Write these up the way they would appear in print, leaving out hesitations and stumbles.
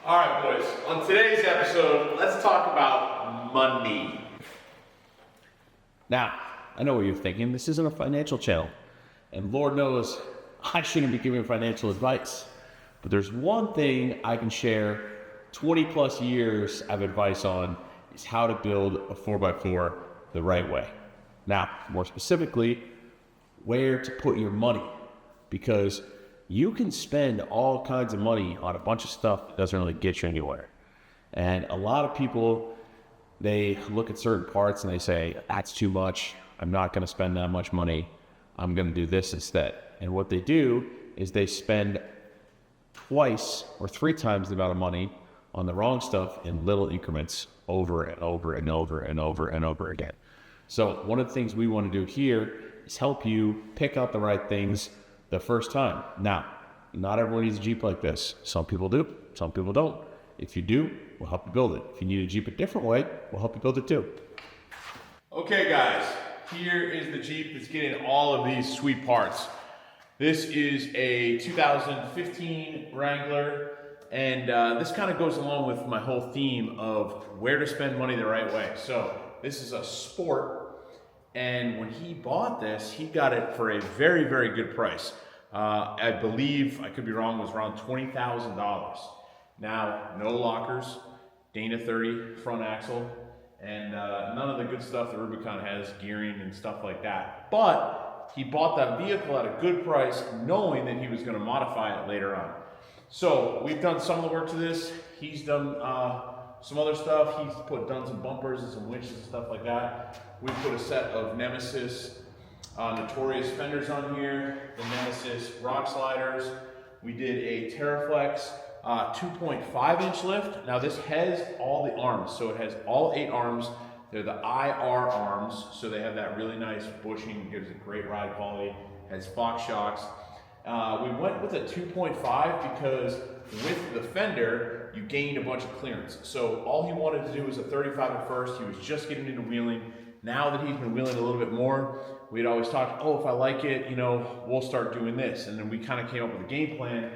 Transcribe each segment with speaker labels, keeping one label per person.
Speaker 1: All right, boys. On today's episode, let's talk about money.
Speaker 2: Now, I know what you're thinking. This isn't a financial channel. And Lord knows I shouldn't be giving financial advice. But there's one thing I can share 20 plus years of advice on is how to build a 4x4 the right way. Now, more specifically, where to put your money. Because you can spend all kinds of money on a bunch of stuff that doesn't really get you anywhere. And a lot of people, they look at certain parts and they say, that's too much. I'm not going to spend that much money. I'm going to do this instead. And what they do is they spend twice or three times the amount of money on the wrong stuff in little increments over and over and over and over and over again. So one of the things we want to do here is help you pick out the right things the first time. Now, not everyone needs a Jeep like this. Some people do, some people don't. If you do, we'll help you build it. If you need a Jeep a different way, we'll help you build it too.
Speaker 1: Okay, guys, here is the Jeep that's getting all of these sweet parts. This is a 2015 Wrangler, and this kind of goes along with my whole theme of where to spend money the right way. So this is a Sport. And when he bought this, he got it for a very, very good price. I believe, I could be wrong, it was around $20,000. Now, no lockers, Dana 30 front axle, and none of the good stuff the Rubicon has, gearing and stuff like that. But he bought that vehicle at a good price, knowing that he was going to modify it later on. So we've done some of the work to this. He's done some other stuff. He's done some bumpers and some winches and stuff like that. We put a set of Nemesis Notorious fenders on here, the Nemesis rock sliders. We did a Terraflex 2.5-inch lift. Now this has all the arms, so it has all 8 arms. They're the IR arms, so they have that really nice bushing, gives it great ride quality, has Fox shocks. We went with a 2.5 because with the fender, you gain a bunch of clearance. So all he wanted to do was a 35 at first. He was just getting into wheeling. Now that he's been wheeling a little bit more, we'd always talked, oh, if I like it, you know, we'll start doing this. And then we kind of came up with a game plan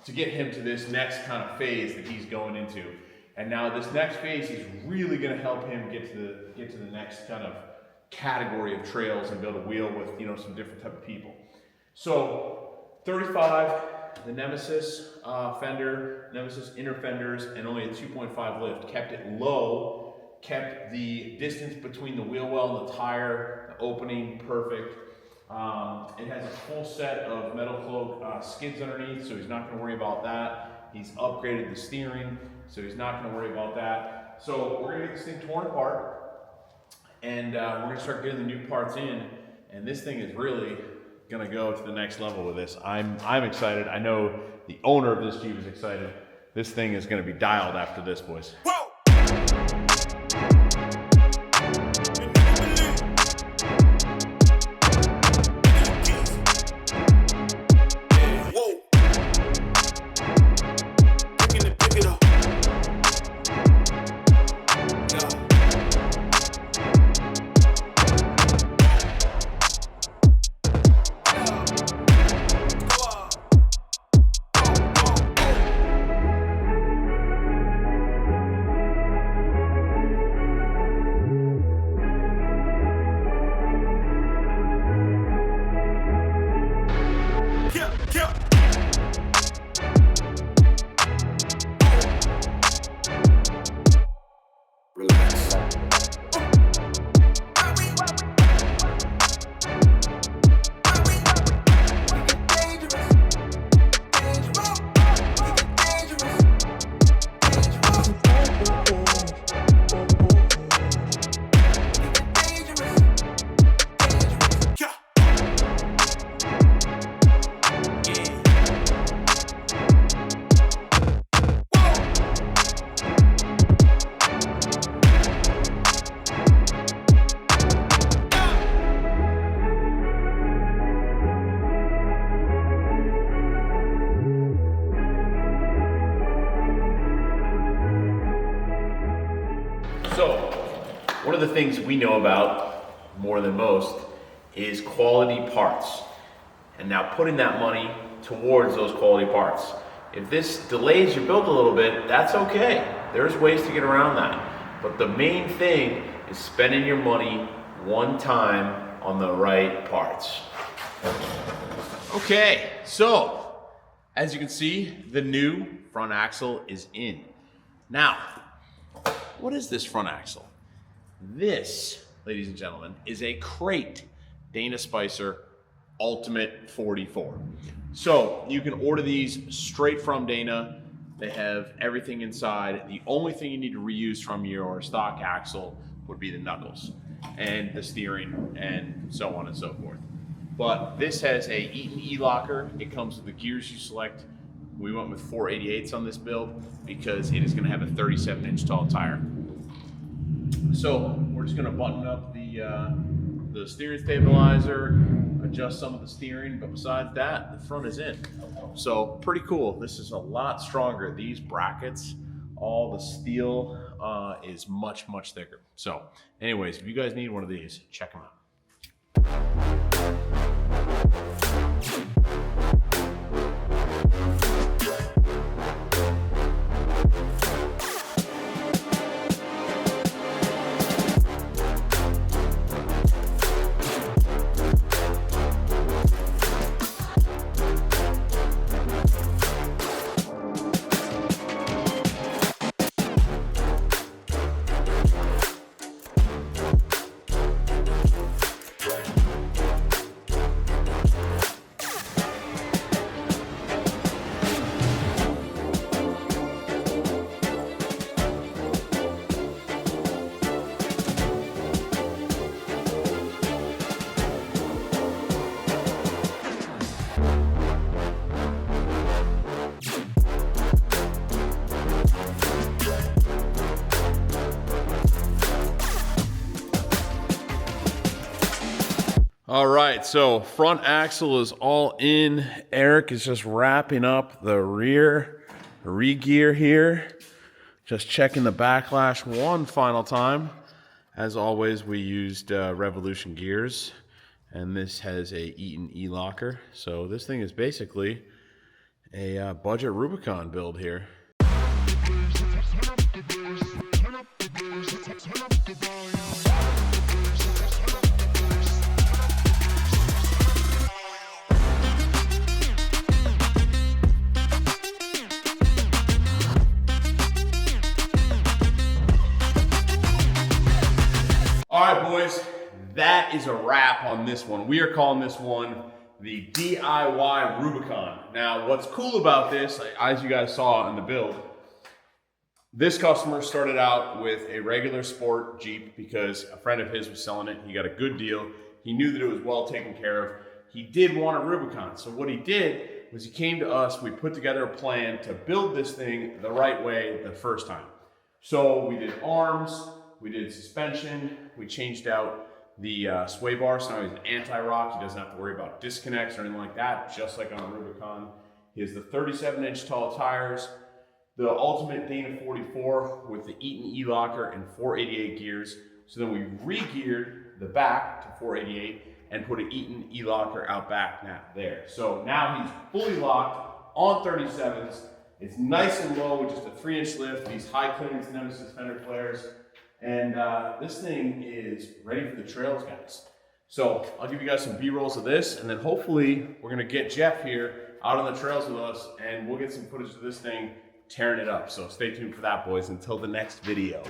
Speaker 1: to get him to this next kind of phase that he's going into. And now this next phase is really going to help him get to the next kind of category of trails and build a wheel with, you know, some different type of people. So 35, the Nemesis fender, Nemesis inner fenders, and only a 2.5 lift. Kept it low, kept the distance between the wheel well and the tire, the opening perfect. It has a full set of metal cloak skids underneath, so he's not going to worry about that. He's upgraded the steering, so he's not going to worry about that. So we're going to get this thing torn apart, and we're going to start getting the new parts in, and this thing is really going to go to the next level with this. I'm excited. I know the owner of this Jeep is excited. This thing is going to be dialed after this, boys.
Speaker 3: Whoa!
Speaker 1: So, one of the things we know about more than most is quality parts. And now putting that money towards those quality parts. If this delays your build a little bit, that's okay. There's ways to get around that. But the main thing is spending your money one time on the right parts. Okay, so as you can see, the new front axle is in. Now, what is this front axle? This, ladies and gentlemen, is a Crate Dana Spicer Ultimate 44. So you can order these straight from Dana. They have everything inside. The only thing you need to reuse from your stock axle would be the knuckles and the steering and so on and so forth. But this has a Eaton E-locker. It comes with the gears you select. We went with 488s on this build because it is going to have a 37-inch tall tire. So we're just going to button up the steering stabilizer, adjust some of the steering, but besides that, the front is in. So pretty cool. This is a lot stronger. These brackets, all the steel is much, much thicker. So anyways, if you guys need one of these, check them out. All right, so front axle is all in. Eric is just wrapping up the rear re-gear here. Just checking the backlash one final time. As always, we used Revolution gears, and this has a Eaton E-locker. So this thing is basically a budget Rubicon build here. All right, boys, that is a wrap on this one. We are calling this one the DIY Rubicon. Now, what's cool about this, as you guys saw in the build, this customer started out with a regular sport Jeep because a friend of his was selling it. He got a good deal. He knew that it was well taken care of. He did want a Rubicon. So what he did was he came to us. We put together a plan to build this thing the right way the first time. So we did arms, we did suspension, we changed out the sway bar, so now he's anti-rock. He doesn't have to worry about disconnects or anything like that, just like on a Rubicon. He has the 37-inch tall tires, the Ultimate Dana 44 with the Eaton E-locker and 488 gears. So then we re-geared the back to 488 and put an Eaton E-locker out back now there. So now he's fully locked on 37s. It's nice and low with just a 3-inch lift, these high clearance Nemesis fender flares. And this thing is ready for the trails, guys. So I'll give you guys some B-rolls of this, and then hopefully we're gonna get Jeff here out on the trails with us, and we'll get some footage of this thing tearing it up. So stay tuned for that, boys, until the next video.